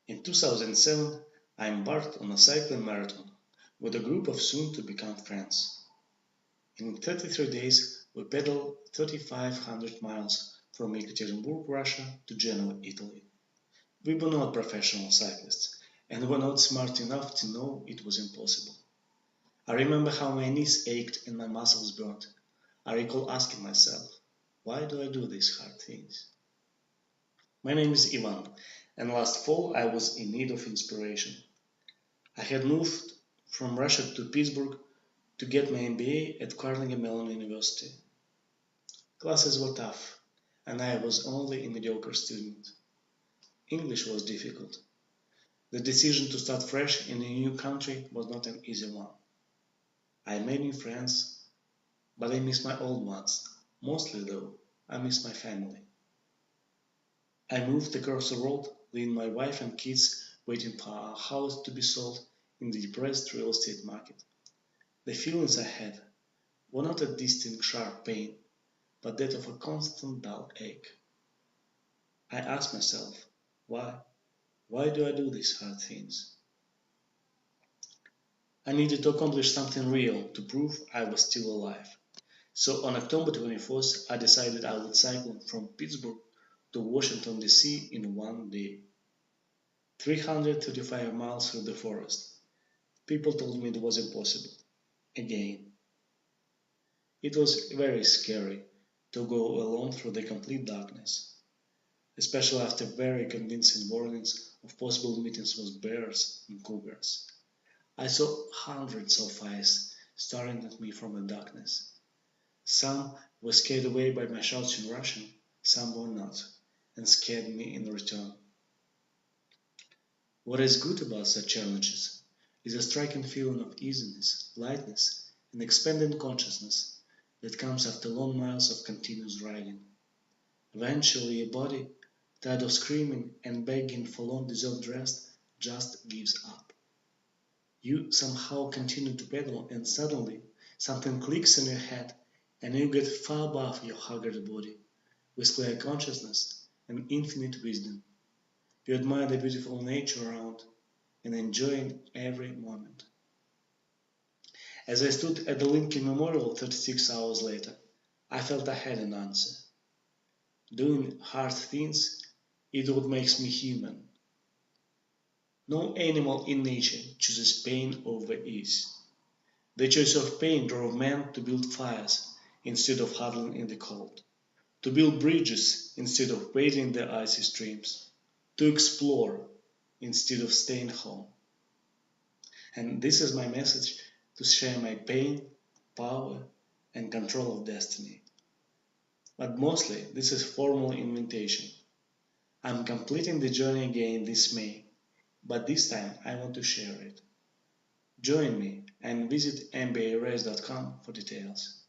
In 2007, I embarked on a cycling marathon with a group of soon-to-become friends. In 33 days, we pedaled 3,500 miles from Ekaterinburg, Russia to Genoa, Italy. We were not professional cyclists and were not smart enough to know it was impossible. I remember how my knees ached and my muscles burned. I recall asking myself, why do I do these hard things? My name is Ivan, and last fall I was in need of inspiration. I had moved from Russia to Pittsburgh to get my MBA at Carnegie Mellon University. Classes were tough, and I was only a mediocre student. English was difficult. The decision to start fresh in a new country was not an easy one. I made new friends, but I miss my old ones. Mostly, though, I miss my family. I moved across the world, leaving my wife and kids waiting for our house to be sold in the depressed real estate market. The feelings I had were not a distinct sharp pain, but that of a constant dull ache. I asked myself, why? Why do I do these hard things? I needed to accomplish something real to prove I was still alive. So on October 24th, I decided I would cycle from Pittsburgh to Washington, D.C. in one day. 335 miles through the forest. People told me it was impossible. Again. It was very scary to go alone through the complete darkness, especially after very convincing warnings of possible meetings with bears and cougars. I saw hundreds of eyes staring at me from the darkness. Some were scared away by my shouts in Russian, some were not, and scared me in return. What is good about such challenges is a striking feeling of easiness, lightness, and expanded consciousness that comes after long miles of continuous riding. Eventually, your body, tired of screaming and begging for long-deserved rest, just gives up. You somehow continue to pedal, and suddenly something clicks in your head, and you get far above your haggard body, with clear consciousness and infinite wisdom. You admire the beautiful nature around and enjoy every moment. As I stood at the Lincoln Memorial 36 hours later, I felt I had an answer. Doing hard things is what makes me human. No animal in nature chooses pain over ease. The choice of pain drove men to build fires instead of huddling in the cold, to build bridges instead of wading the icy streams, to explore instead of staying home. And this is my message to share my pain, power, and control of destiny. But mostly, this is formal invitation. I'm completing the journey again this May, but this time I want to share it. Join me and visit MBArace.com for details.